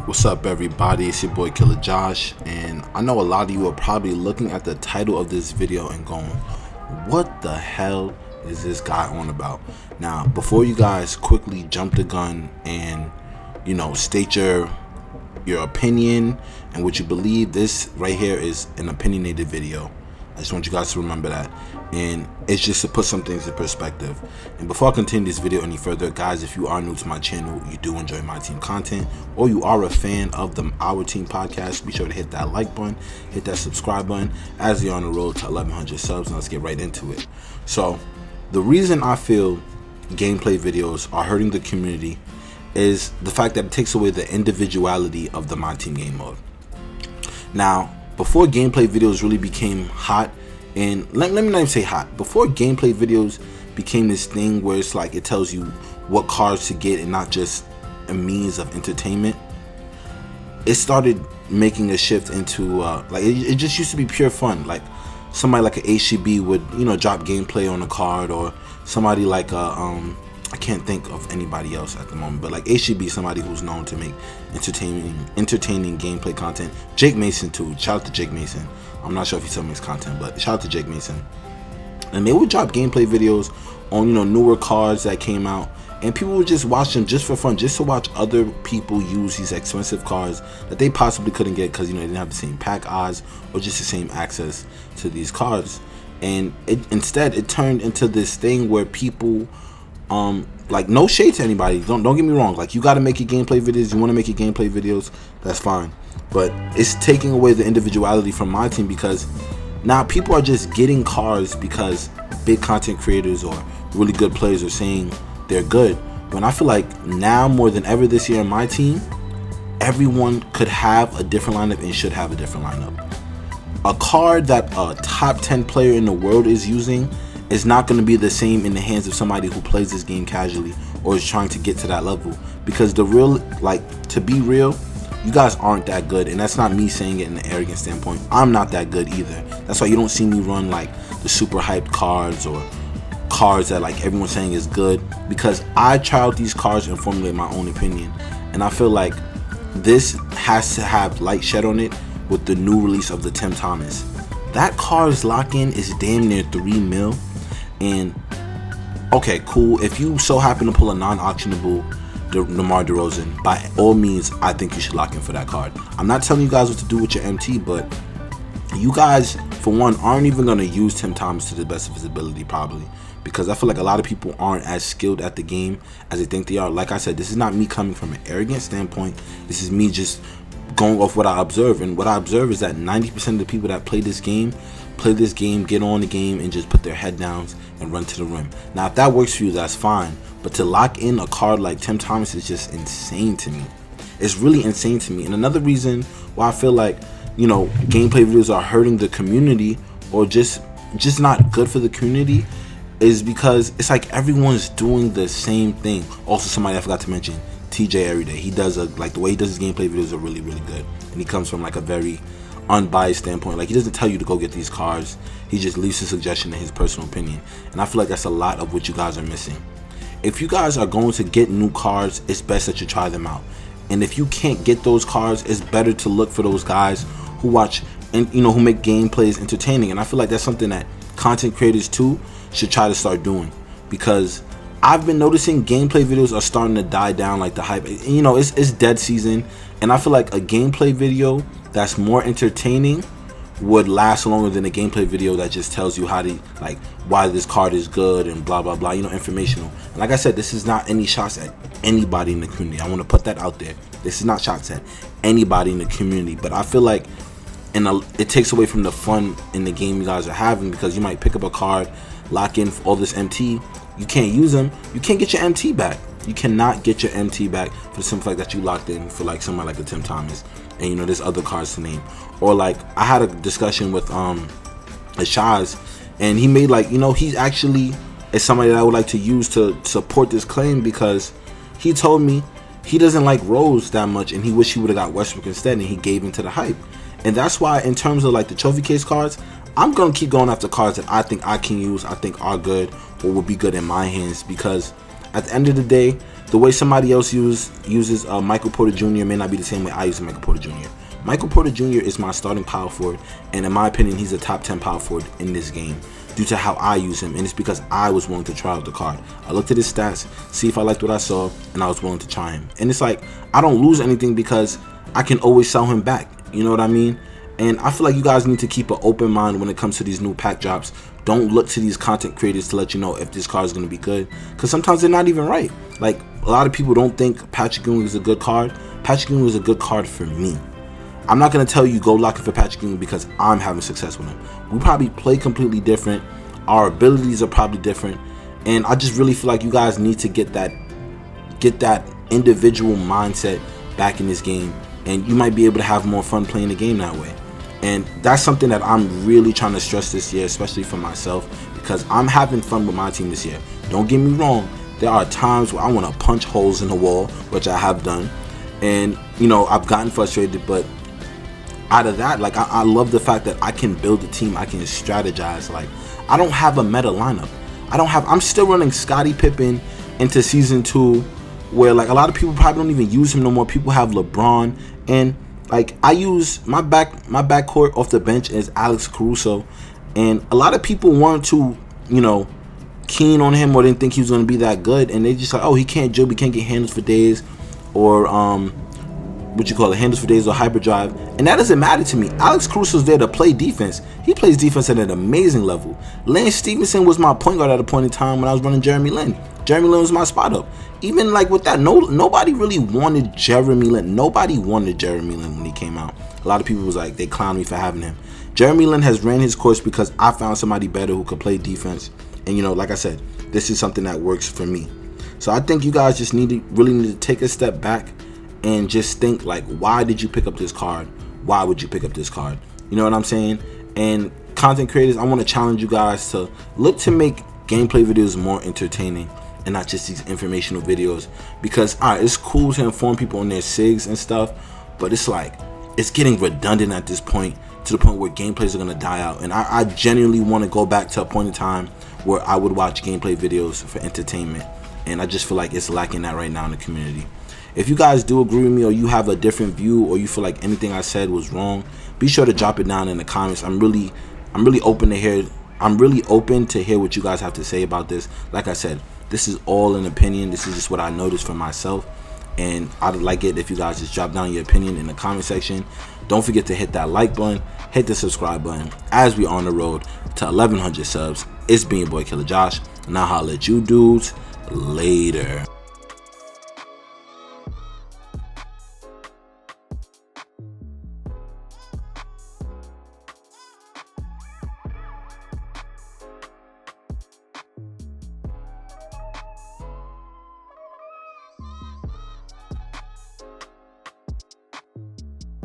What's up, everybody? It's your boy Killer Josh, and I know a lot of you are probably looking at the title of this video and going, what the hell is this guy on about? Now, before you guys quickly jump the gun and state your opinion and what you believe, this right here is an opinionated video. I just want you guys to remember that, and it's just to put some things in perspective. And before I continue this video any further, guys, if you are new to my channel, you do enjoy my team content, or you are a fan of the Our Team podcast, be sure to hit that like button, hit that subscribe button, as you're on the road to 1100 subs. And let's get right into it. So the reason I feel gameplay videos are hurting the community is the fact that it takes away the individuality of the My Team game mode. Now, before gameplay videos really became hot, and let me not even say hot, before gameplay videos became this thing where it's like it tells you what cards to get and not just a means of entertainment, it started making a shift into it just used to be pure fun. Like somebody like an HCB would drop gameplay on a card, or somebody like I can't think of anybody else at the moment, but like HCB, somebody who's known to make entertaining gameplay content. Jake Mason too. Shout out to Jake Mason. I'm not sure if he still makes content, but shout out to Jake Mason. And they would drop gameplay videos on newer cards that came out, and people would just watch them just for fun, just to watch other people use these expensive cards that they possibly couldn't get because they didn't have the same pack odds or just the same access to these cards. And instead it turned into this thing where people like, no shade to anybody, don't get me wrong, like, you got to make your gameplay videos, you want to make your gameplay videos, that's fine, but it's taking away the individuality from My Team, because now people are just getting cards because big content creators or really good players are saying they're good, when I feel like now more than ever this year in My Team, everyone could have a different lineup and should have a different lineup. A card that a top 10 player in the world is using is not going to be the same in the hands of somebody who plays this game casually or is trying to get to that level, because to be real, you guys aren't that good. And that's not me saying it in an arrogant standpoint. I'm not that good either. That's why you don't see me run like the super hyped cards or cards that like everyone's saying is good, because I try out these cards and formulate my own opinion. And I feel like this has to have light shed on it with the new release of the Tim Thomas. That card's lock-in is damn near 3 mil. And okay, cool, if you so happen to pull a non-auctionable DeMar DeRozan, by all means I think you should lock in for that card. I'm not telling you guys what to do with your MT, but you guys, for one, aren't even going to use Tim Thomas to the best of his ability, probably, because I feel like a lot of people aren't as skilled at the game as they think they are. Like I said, this is not me coming from an arrogant standpoint, this is me just going off what I observe. And what I observe is that 90% of the people that play this game, get on the game, and just put their head down and run to the rim. Now, if that works for you, that's fine. But to lock in a card like Tim Thomas is just insane to me. It's really insane to me. And another reason why I feel like, gameplay videos are hurting the community, or just not good for the community, is because it's like everyone's doing the same thing. Also, somebody I forgot to mention, TJ Everyday. He does the way he does his gameplay videos are really, really good. And he comes from like a very unbiased standpoint. Like, he doesn't tell you to go get these cards, he just leaves a suggestion in his personal opinion. And I feel like that's a lot of what you guys are missing. If you guys are going to get new cards, it's best that you try them out. And if you can't get those cards, it's better to look for those guys who watch and who make gameplays entertaining. And I feel like that's something that content creators too should try to start doing, because I've been noticing gameplay videos are starting to die down, like the hype. It's dead season, and I feel like a gameplay video that's more entertaining would last longer than a gameplay video that just tells you how to, like, why this card is good and blah blah blah, informational. And like I said, this is not any shots at anybody in the community. I want to put that out there. This is not shots at anybody in the community, but I feel like it takes away from the fun in the game you guys are having, because you might pick up a card, lock in all this MT, you can't use them, you can't get your MT back. You cannot get your MT back for the simple fact that you locked in for like somebody like a Tim Thomas, and there's other cards to name. Or like, I had a discussion with Ashaz, and he made he's actually is somebody that I would like to use to support this claim, because he told me he doesn't like Rose that much and he wished he would have got Westbrook instead, and he gave into the hype. And that's why, in terms of like the trophy case cards, I'm gonna keep going after cards that I think I can use, I think are good, or will be good in my hands, because at the end of the day, the way somebody else uses Michael Porter Jr. may not be the same way I use Michael Porter Jr. Michael Porter Jr. is my starting power forward, and in my opinion, he's a top 10 power forward in this game due to how I use him, and it's because I was willing to try out the card. I looked at his stats, see if I liked what I saw, and I was willing to try him. And it's like, I don't lose anything because I can always sell him back. You know what I mean? And I feel like you guys need to keep an open mind when it comes to these new pack drops. Don't look to these content creators to let you know if this card is going to be good, because sometimes they're not even right. Like, a lot of people don't think Patrick Ewing is a good card. Patrick Ewing is a good card for me. I'm not going to tell you go lock in for Patrick Ewing because I'm having success with him. We probably play completely different. Our abilities are probably different. And I just really feel like you guys need to get that individual mindset back in this game. And you might be able to have more fun playing the game that way. And that's something that I'm really trying to stress this year, especially for myself, because I'm having fun with my team this year. Don't get me wrong. There are times where I want to punch holes in the wall, which I have done. And, you know, I've gotten frustrated, but out of that, like, I love the fact that I can build a team, I can strategize. Like, I don't have a meta lineup. I'm still running Scottie Pippen into season 2, where like a lot of people probably don't even use him no more. People have LeBron, and like I use my backcourt off the bench is Alex Caruso, and a lot of people weren't too, you know, keen on him or didn't think he was going to be that good, and they just like, oh, he can't dribble, he can't get handles for days, or handles for days or hyperdrive, and that doesn't matter to me. Alex Caruso's there to play defense. He plays defense at an amazing level. Lance Stevenson was my point guard at a point in time when I was running Jeremy Lin. Jeremy Lin was my spot up. Even like with that, nobody really wanted Jeremy Lin. Nobody wanted Jeremy Lin when he came out. A lot of people was like, they clowned me for having him. Jeremy Lin has ran his course because I found somebody better who could play defense. And you know, like I said, this is something that works for me. So I think you guys just really need to take a step back and just think like, why did you pick up this card? Why would you pick up this card? You know what I'm saying? And content creators, I want to challenge you guys to look to make gameplay videos more entertaining and not just these informational videos. Because all right, it's cool to inform people on their SIGs and stuff, but it's like, it's getting redundant at this point, to the point where gameplays are going to die out. And I genuinely want to go back to a point in time where I would watch gameplay videos for entertainment. And I just feel like it's lacking that right now in the community. If you guys do agree with me, or you have a different view, or you feel like anything I said was wrong, be sure to drop it down in the comments. I'm really open to hear. I'm really open to hear what you guys have to say about this. Like I said, this is all an opinion. This is just what I noticed for myself, and I'd like it if you guys just drop down your opinion in the comment section. Don't forget to hit that like button, hit the subscribe button, as we are on the road to 1,100 subs. It's been your boy Killer Josh, and I'll holler at you dudes later.